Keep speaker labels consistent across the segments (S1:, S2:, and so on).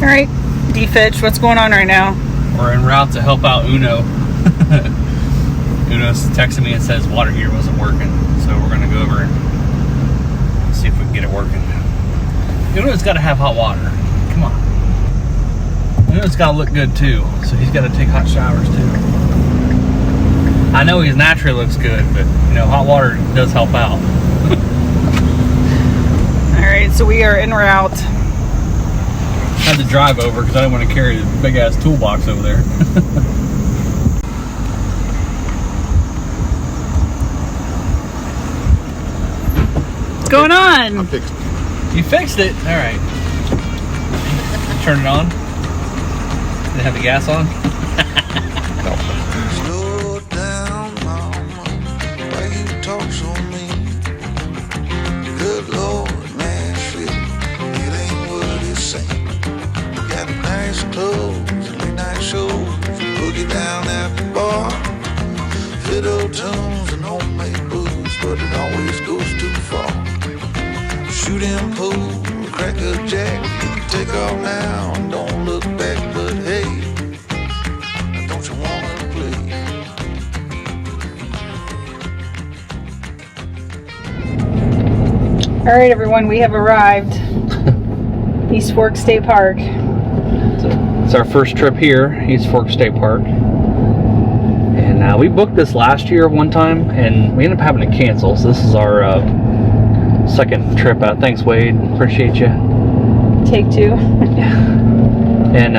S1: All right, D-Fitch, what's going on right now?
S2: We're en route to help out Uno. Uno's texting me and says water heater wasn't working, so we're gonna go over and see if we can get it working. Uno's got to have hot water. Come on. Uno's got to look good too, so he's got to take hot showers too. I know he naturally looks good, but you know, hot water does help out.
S1: All right, so we are en route.
S2: I had to drive over because I didn't want to carry the big ass toolbox over there.
S1: What's going on?
S3: I fixed it.
S2: You fixed it? All right. Turn it on. Did it have the gas on?
S4: Slow down, mama. Why you talk so mean? Good Lord, Nashville, it ain't what it seems. Got nice clothes, late night shows, boogie down at the bar. Fiddle tunes and homemade booze, but it always goes too far. Shooting pool, crack a jack, take off now and don't look back, but hey, don't you wanna play?
S1: All right, everyone, we have arrived. East Fork State Park.
S2: It's our first trip here, East Fork State Park. And we booked this last year one time, and we ended up having to cancel. So this is our second trip out. Thanks, Wade. Appreciate you.
S1: Take two.
S2: And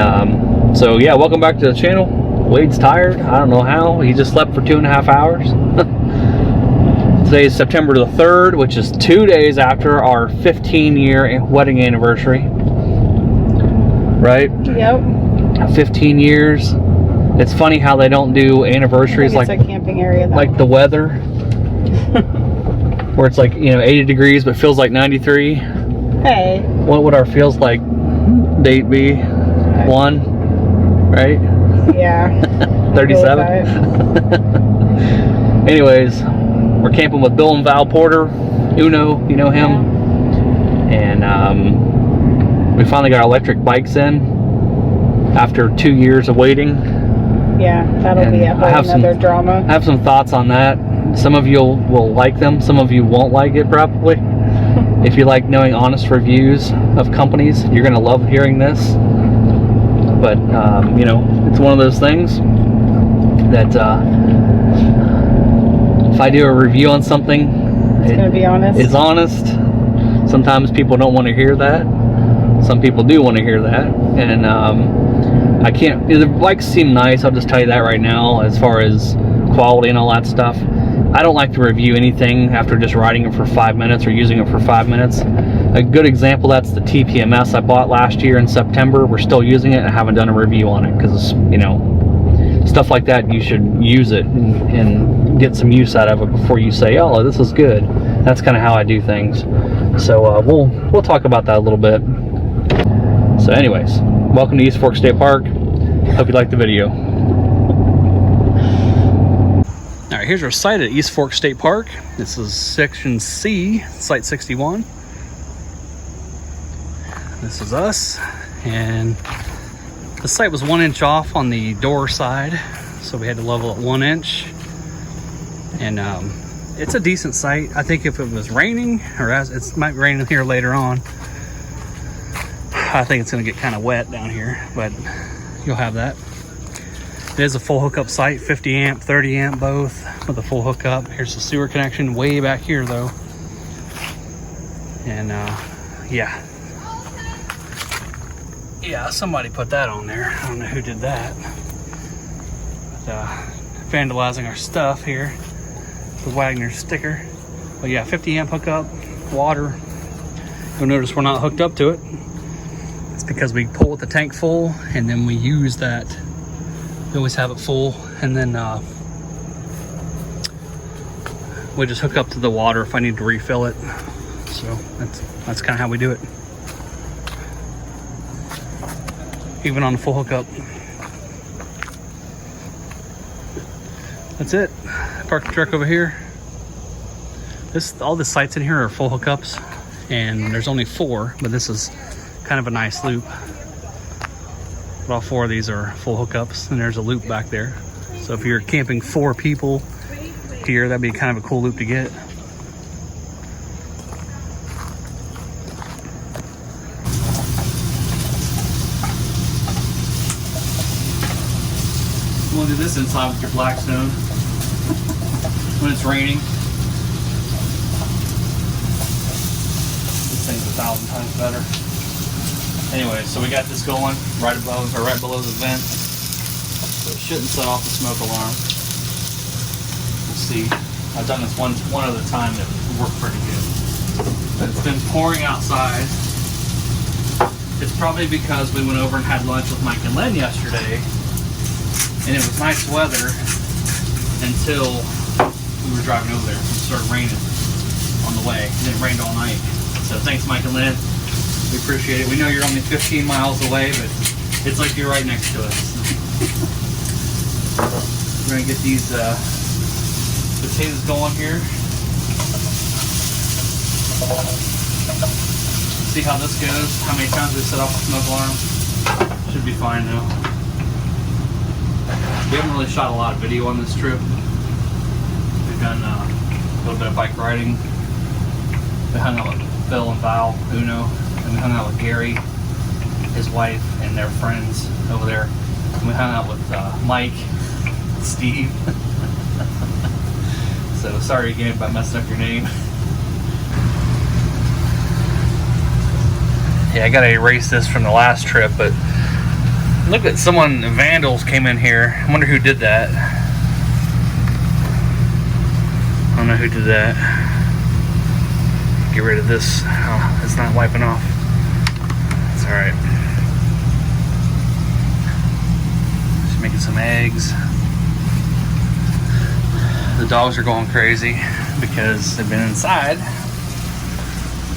S2: so yeah, welcome back to the channel. Wade's tired. I don't know how. He just slept for 2.5 hours. Today is September the 3rd, which is 2 days after our 15-year wedding anniversary. Right?
S1: Yep.
S2: 15 years. It's funny how they don't do anniversaries
S1: It's
S2: like
S1: a camping area, though.
S2: like the weather, where it's like, you know, 80 degrees but feels like 93.
S1: Hey.
S2: What would our feels like date be? 1, right?
S1: Yeah.
S2: 37. Anyways, we're camping with Bill and Val Porter, Uno, you know him. Yeah. And we finally got our electric bikes in after 2 years of waiting.
S1: Yeah, that'll be a whole another drama.
S2: I have some thoughts on that. Some of you will like them, some of you won't like it probably. If you like knowing honest reviews of companies, you're gonna love hearing this. But you know, it's one of those things that if I do a review on something,
S1: it's gonna be honest.
S2: It's honest. Sometimes people don't want to hear that. Some people do want to hear that, and I can't. The bikes seem nice. I'll just tell you that right now. As far as quality and all that stuff, I don't like to review anything after just riding it for 5 minutes or using it for 5 minutes. A good example, that's the TPMS I bought last year in September. We're still using it. I haven't done a review on it because, you know, stuff like that, you should use it and get some use out of it before you say, oh, this is good. That's kind of how I do things. So we'll talk about that a little bit. So anyways, welcome to East Fork State Park. Hope you liked the video. All right, here's our site at East Fork State Park. This is section C, site 61. This is us, and the site was 1 inch off on the door side, so we had to level it 1 inch. And it's a decent site. I think if it was raining, or it might rain here later on, I think it's gonna get kind of wet down here, but you'll have that. It is a full hookup site, 50 amp, 30 amp both, with a full hookup. Here's the sewer connection way back here though. And yeah, somebody put that on there. I don't know who did that. But, vandalizing our stuff here. The Wagner sticker. But yeah, 50 amp hookup, water. You'll notice we're not hooked up to it. It's because we pull with the tank full and then we use that. We always have it full, and then we just hook up to the water if I need to refill it. So that's kind of how we do it. Even on the full hookup. That's it. Park the truck over here. All the sites in here are full hookups, and there's only 4, but this is kind of a nice loop. But all 4 of these are full hookups, and there's a loop back there. So if you're camping 4 people here, that'd be kind of a cool loop to get. You want to do this inside with your Blackstone when it's raining. This thing's 1,000 times better. Anyway, so we got this going right above or right below the vent. So it shouldn't set off the smoke alarm. We'll see. I've done this one other time that worked pretty good. But it's been pouring outside. It's probably because we went over and had lunch with Mike and Lynn yesterday. And it was nice weather until we were driving over there. It started raining on the way. And it rained all night. So thanks, Mike and Lynn. We appreciate it. We know you're only 15 miles away, but it's like you're right next to us. We're gonna get these potatoes going here. See how this goes. How many times we set off the smoke alarm. Should be fine though. We haven't really shot a lot of video on this trip. We've done a little bit of bike riding. We hung out with Phil and Val, Uno. And we hung out with Gary, his wife, and their friends over there. And we hung out with Mike, Steve. So sorry again about messing up your name. Yeah, I gotta erase this from the last trip, but look at vandals came in here. I wonder who did that. I don't know who did that. Get rid of this. Oh, it's not wiping off. It's alright. Just making some eggs. The dogs are going crazy because they've been inside.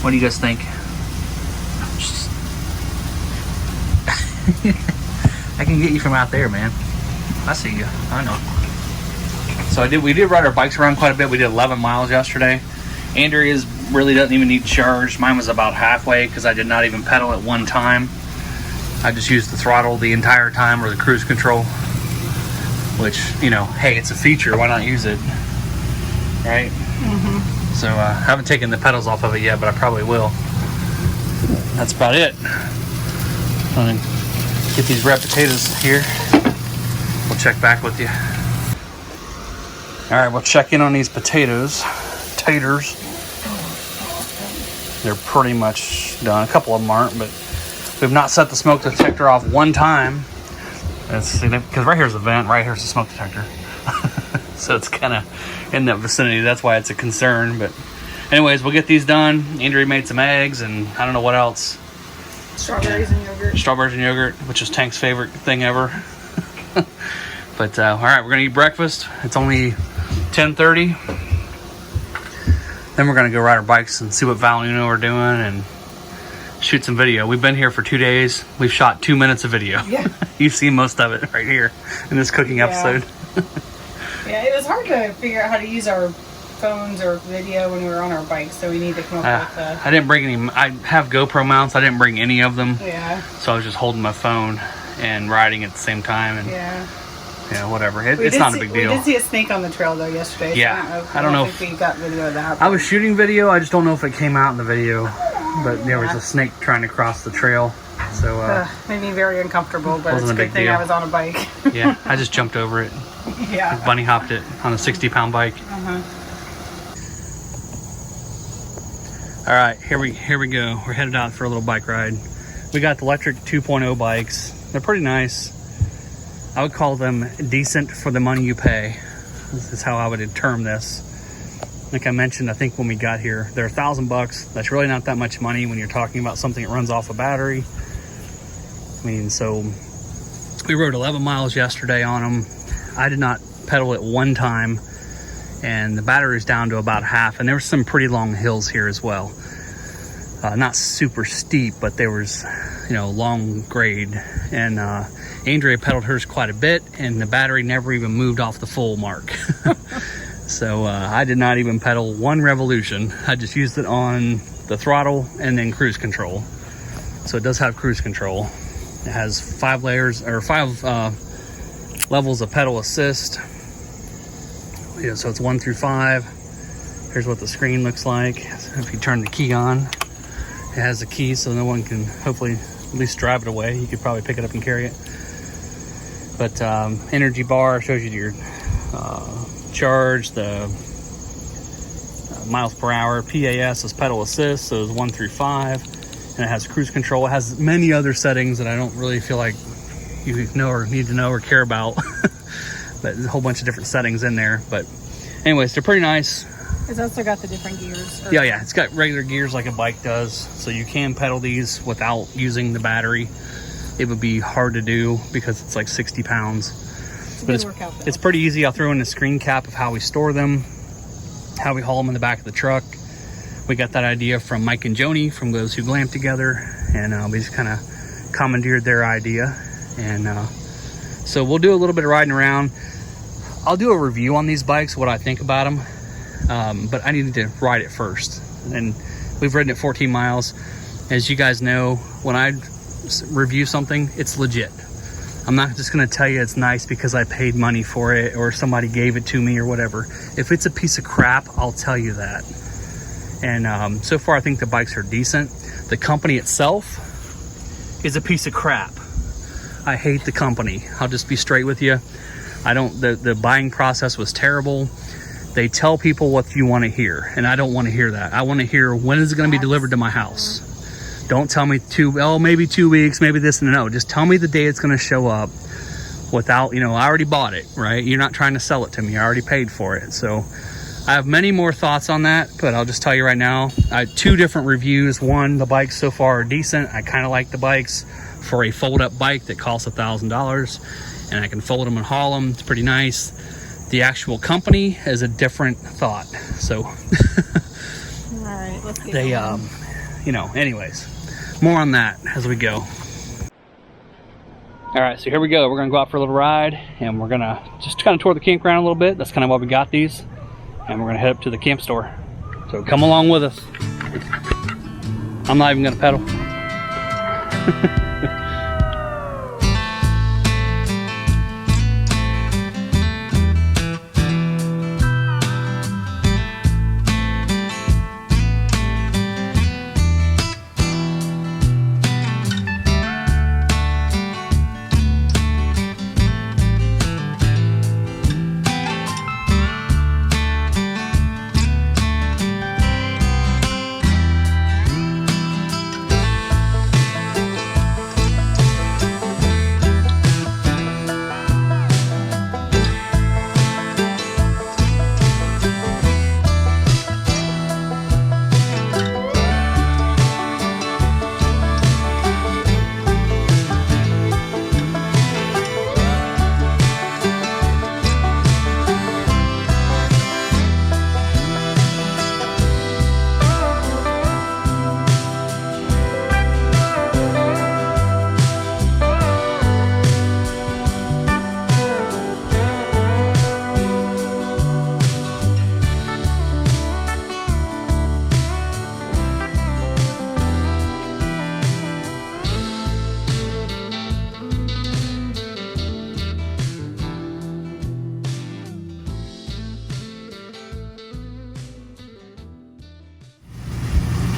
S2: What do you guys think? I can get you from out there, man. I see you. I know. So we did ride our bikes around quite a bit. We did 11 miles yesterday. Andrea's really doesn't even need charged. Mine was about halfway because I did not even pedal at one time. I just used the throttle the entire time, or the cruise control, which, you know, hey, it's a feature, why not use it, right? Mm-hmm. So I haven't taken the pedals off of it yet, but I probably will. That's about it. I'm gonna get these red potatoes here. We'll check back with you. All right, we'll check in on these potatoes. Taters. They're pretty much done. A couple of them aren't, but we've not set the smoke detector off one time. Because right here's the vent, right here's the smoke detector. So it's kind of in that vicinity. That's why it's a concern. But anyways, we'll get these done. Andrea made some eggs and I don't know what else.
S1: Strawberries and yogurt. Strawberries and yogurt,
S2: which is Tank's favorite thing ever. But all right, we're gonna eat breakfast. It's only 10:30. Then we're gonna go ride our bikes and see what Val and Uno are doing and shoot some video. We've been here for 2 days. We've shot 2 minutes of video. Yeah. You've seen most of it right here in this cooking episode.
S1: Yeah, it was hard to figure out how to use our phones or video when we were on our bikes, so we need to come up with
S2: I didn't bring any. I have GoPro mounts. I didn't bring any of them.
S1: Yeah.
S2: So I was just holding my phone and riding at the same time. And
S1: yeah.
S2: Yeah, whatever. It's not a big deal.
S1: We did see a snake on the trail though yesterday.
S2: Yeah.
S1: So I don't know if we got video of that.
S2: I was shooting video. I just don't know if it came out in the video. But there was a snake trying to cross the trail. So
S1: made me very uncomfortable, but it's a good thing I was on a bike.
S2: Yeah, I just jumped over it.
S1: Yeah.
S2: Bunny hopped it on a 60-pound bike. All right, here we go. We're headed out for a little bike ride. We got the Lectric 2.0 bikes. They're pretty nice. I would call them decent for the money you pay. This is how I would term this. Like I mentioned, I think when we got here, they're $1,000. That's really not that much money when you're talking about something that runs off a battery. I mean, so we rode 11 miles yesterday on them. I did not pedal it one time, and the battery's down to about half. And there were some pretty long hills here as well. Not super steep, but there was, long grade. And Andrea pedaled hers quite a bit, and the battery never even moved off the full mark. So I did not even pedal one revolution. I just used it on the throttle and then cruise control. So it does have cruise control. It has 5 layers or 5 levels of pedal assist. Yeah, so it's 1 through 5. Here's what the screen looks like. If you turn the key on, it has a key so no one can hopefully at least drive it away. You could probably pick it up and carry it. But energy bar shows you your charge, the miles per hour. PAS is pedal assist, so it's 1 through 5. And it has cruise control. It has many other settings that I don't really feel like you know or need to know or care about. But there's a whole bunch of different settings in there. But anyways, they're pretty nice.
S1: It's also got the different gears.
S2: Yeah, it's got regular gears like a bike does. So you can pedal these without using the battery. It would be hard to do because it's like 60 pounds. But it's pretty easy. I'll throw in a screen cap of how we store them, how we haul them in the back of the truck. We got that idea from Mike and Joni from Those Who Glamp Together, and we just kind of commandeered their idea. And so we'll do a little bit of riding around. I'll do a review on these bikes, what I think about them, but I need to ride it first. And we've ridden it 14 miles. As you guys know, when I review something, it's legit. I'm not just going to tell you it's nice because I paid money for it or somebody gave it to me or whatever. If it's a piece of crap, I'll tell you that. And so far I think the bikes are decent. The company itself is a piece of crap. I hate the company. I'll just be straight with you. The buying process was terrible. They tell people what you want to hear, and I don't want to hear that. I want to hear, when is it going to be delivered to my house? Don't tell me maybe 2 weeks, maybe this and no. Just tell me the day it's going to show up without, I already bought it, right? You're not trying to sell it to me. I already paid for it. So I have many more thoughts on that, but I'll just tell you right now, I had 2 different reviews. One, the bikes so far are decent. I kind of like the bikes for a fold-up bike that costs $1,000, and I can fold them and haul them. It's pretty nice. The actual company is a different thought. So,
S1: all right, let's get going.
S2: Anyways, more on that as we go. All right, so here we go. We're gonna go out for a little ride, and we're gonna just kind of tour the campground a little bit. That's kind of why we got these, and we're gonna head up to the camp store. So come along with us. I'm not even gonna pedal.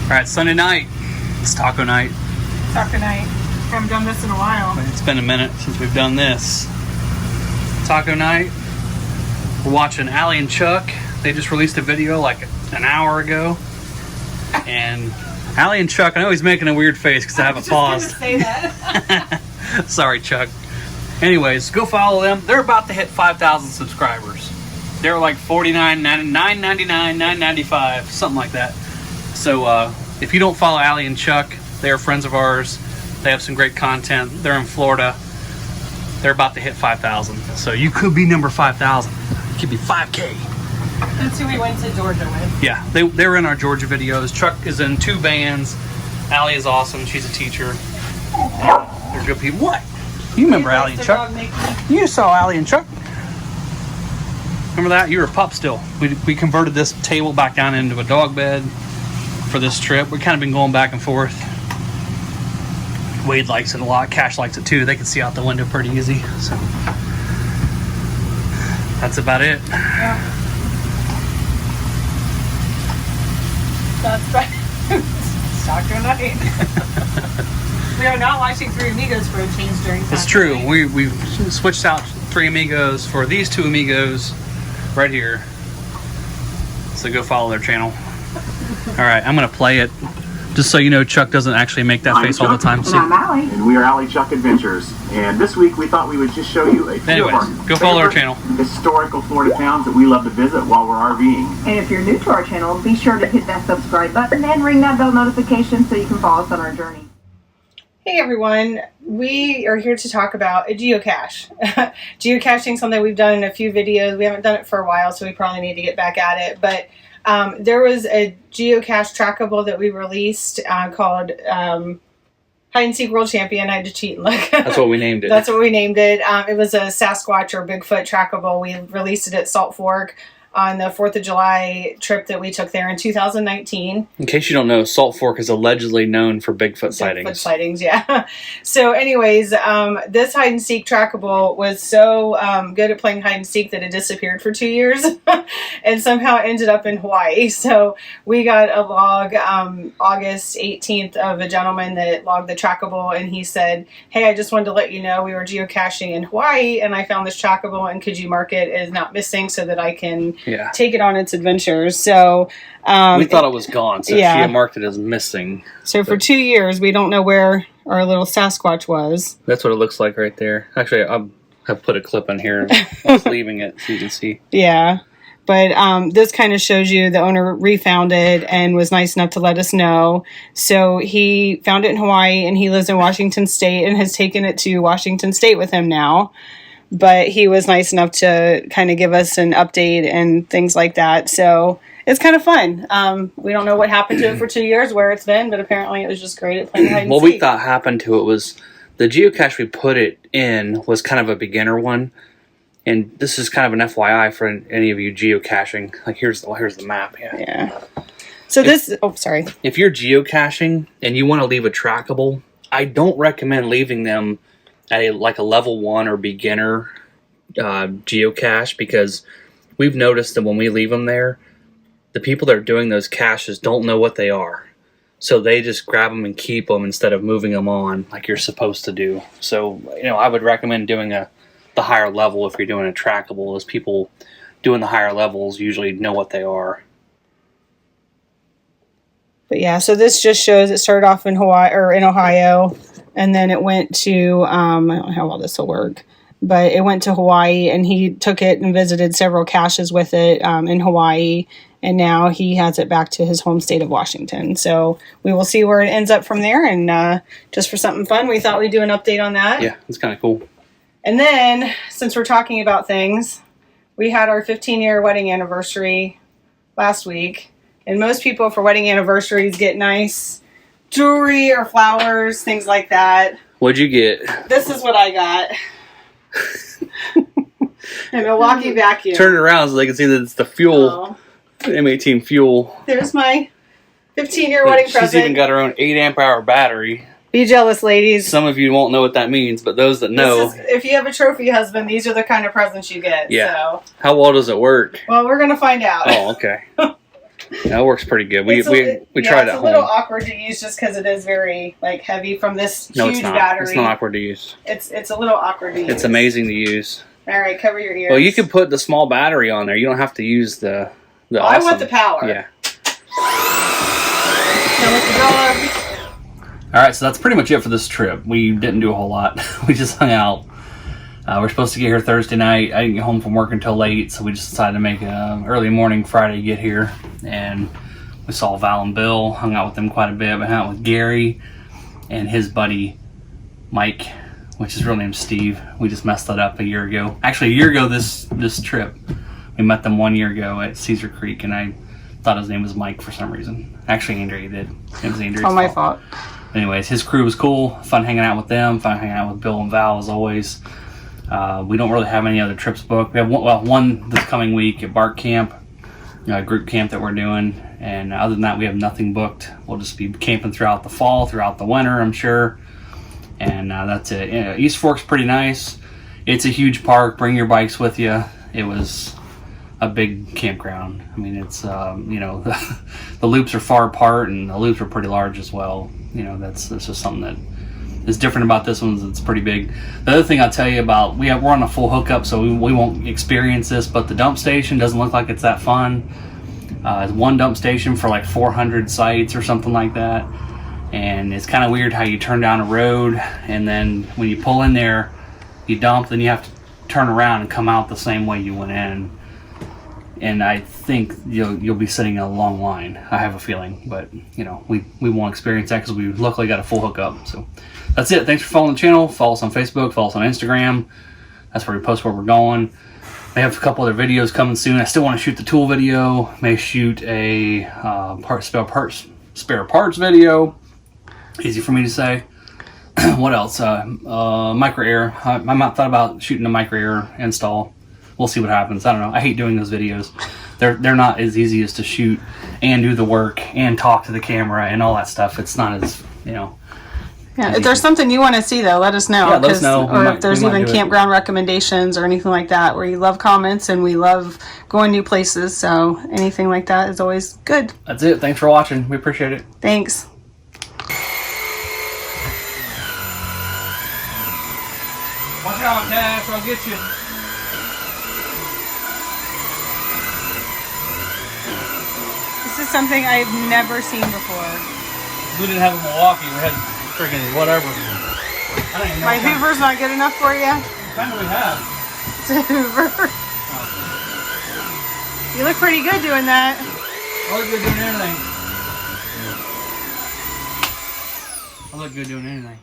S2: All right, Sunday night. It's taco night.
S1: Taco night. Haven't done this in a while.
S2: It's been a minute since we've done this. Taco night. We're watching Allie and Chuck. They just released a video like an hour ago. And Allie and Chuck, I know he's making a weird face because I haven't paused.
S1: Say that.
S2: Sorry, Chuck. Anyways, go follow them. They're about to hit 5,000 subscribers. They're like $49, $9.99, $9.95, something like that. So if you don't follow Allie and Chuck, they are friends of ours. They have some great content. They're in Florida. They're about to hit 5,000. So you could be number 5,000. It could be 5K.
S1: That's who we went to Georgia with.
S2: Yeah, they were in our Georgia videos. Chuck is in 2 bands. Allie is awesome. She's a teacher. They're good people. What? You remember Allie and Chuck? You saw Allie and Chuck. Remember that? You were a pup still. We converted this table back down into a dog bed for this trip. We've kind of been going back and forth. Wade likes it a lot. Cash likes it too. They can see out the window pretty easy. So that's about it.
S1: Yeah. That's right. Dr. Knight. We are not watching Three Amigos for a change during time.
S2: It's true. We switched out Three Amigos for these two Amigos right here. So go follow their channel. All right, I'm gonna play it. Just so you know, Chuck doesn't actually make that face all the time.
S3: And I'm Allie. And we are Lectric Adventures. And this week we thought we would just show you a few of our
S2: go follow our channel.
S3: Historical Florida towns that we love to visit while we're RVing.
S5: And if you're new to our channel, be sure to hit that subscribe button and ring that bell notification so you can follow us on our journey.
S1: Hey everyone, we are here to talk about a geocache. Geocaching is something we've done in a few videos. We haven't done it for a while, so we probably need to get back at it. But there was a geocache trackable that we released called Hide and Seek World Champion. I had to cheat and look.
S2: That's what we named it.
S1: That's what we named it. It was a Sasquatch or Bigfoot trackable. We released it at Salt Fork on the 4th of July trip that we took there in 2019.
S2: In case you don't know, Salt Fork is allegedly known for Bigfoot sightings.
S1: Bigfoot sightings, yeah. So anyways, this hide and seek trackable was so good at playing hide and seek that it disappeared for 2 years and somehow ended up in Hawaii. So we got a log August 18th of a gentleman that logged the trackable, and he said, hey, I just wanted to let you know we were geocaching in Hawaii and I found this trackable, and could you mark it as not missing so that I can take it on its adventures. So
S2: we thought it was gone, so she had marked it as missing.
S1: So for 2 years, we don't know where our little Sasquatch was.
S2: That's what it looks like right there. Actually, I have put a clip in here of leaving it so you can see.
S1: Yeah. But this kind of shows you the owner refound it and was nice enough to let us know. So he found it in Hawaii, and he lives in Washington State and has taken it to Washington State with him now. But he was nice enough to kind of give us an update and things like that. So it's kind of fun. We don't know what happened to it for 2 years, where it's been, but apparently it was just great at playing hide and seek.
S2: What we thought happened to it was the geocache we put it in was kind of a beginner one. And this is kind of an FYI for any of you geocaching. Like here's the map.
S1: Yeah. So sorry.
S2: If you're geocaching and you want to leave a trackable, I don't recommend leaving them at a level 1 or beginner geocache, because we've noticed that when we leave them there, the people that are doing those caches don't know what they are. So they just grab them and keep them instead of moving them on like you're supposed to do. So, I would recommend doing the higher level if you're doing a trackable, as people doing the higher levels usually know what they are.
S1: But yeah, so this just shows it started off in Hawaii or in Ohio, and then it went to I don't know how well this will work, but it went to Hawaii, and he took it and visited several caches with it in Hawaii, and now he has it back to his home state of Washington. So we will see where it ends up from there, and just for something fun, we thought we'd do an update on that.
S2: Yeah, it's kind of cool.
S1: And then, since we're talking about things, we had our 15-year wedding anniversary last week. And most people for wedding anniversaries get nice jewelry or flowers, things like that.
S2: What'd you get?
S1: This is what I got. A Milwaukee vacuum.
S2: Turn it around so they can see that it's the fuel. M18 fuel.
S1: There's my 15-year wedding present.
S2: She's even got her own 8 amp hour battery.
S1: Be jealous, ladies.
S2: Some of you won't know what that means, but those that know.
S1: If you have a trophy husband, these are the kind of presents you get.
S2: Yeah.
S1: So.
S2: How well does it work?
S1: Well, we're going to find out.
S2: Oh, okay. That works pretty good. We tried it at home.
S1: It's a little awkward to use just because it is very heavy from this huge battery.
S2: It's not awkward to use.
S1: It's a little awkward to use.
S2: It's amazing to use.
S1: All right, cover your ears.
S2: Well, you can put the small battery on there. You don't have to use the awesome.
S1: I want the power.
S2: Yeah.
S1: Come with the dog.
S2: All right, so that's pretty much it for this trip. We didn't do a whole lot. We just hung out. We're supposed to get here Thursday night. I didn't get home from work until late, so we just decided to make an early morning Friday get here. And we saw Val and Bill, hung out with them quite a bit. We hung out with Gary and his buddy Mike, which is real name Steve. We just messed that up a year ago. Actually, a year ago this trip. We met them 1 year ago at Cedar Creek, and I thought his name was Mike for some reason. Actually, Andrea did. It was Andrea's
S1: my fault.
S2: Anyways, his crew was cool. Fun hanging out with them. Fun hanging out with Bill and Val as always. We don't really have any other trips booked. We have one this coming week at Bark Camp, group camp that we're doing. And other than that, we have nothing booked. We'll just be camping throughout the fall, throughout the winter, I'm sure. And that's it. Yeah, East Fork's pretty nice. It's a huge park. Bring your bikes with you. It was a big campground. I mean, it's you know, the loops are far apart, and the loops are pretty large as well. You know, that's just something that is different about this one. It's pretty big. The other thing I'll tell you about, we're on a full hookup, so we won't experience this, but the dump station doesn't look like it's that fun. It's one dump station for like 400 sites or something like that. And it's kind of weird how you turn down a road, and then when you pull in there, you dump, then you have to turn around and come out the same way you went in. And I think you'll be sitting in a long line. I have a feeling, but you know, we won't experience that because we luckily got a full hookup. So that's it. Thanks for following the channel. Follow us on Facebook. Follow us on Instagram. That's where we post where we're going. I have a couple other videos coming soon. I still want to shoot the tool video. May shoot a spare parts video. Easy for me to say. What else? Micro air. I might thought about shooting a micro air install. We'll see what happens. I don't know. I hate doing those videos. They're not as easy as to shoot and do the work and talk to the camera and all that stuff. It's not as, you know.
S1: Yeah, if there's something you want to see, though, let us know.
S2: Yeah, let us know.
S1: Or if there's even campground recommendations or anything like that, where you love comments and we love going new places. So anything like that is always good.
S2: That's it. Thanks for watching. We appreciate it.
S1: Thanks.
S2: Watch out, Cash. I'll get you.
S1: This is something I've never seen before.
S2: We didn't have a Milwaukee. We had friggin' whatever. I don't even know.
S1: My Hoover's not good enough for you?
S2: What kind do we have?
S1: It's a Hoover. You look pretty good doing that.
S2: I look good doing anything. I look good doing anything.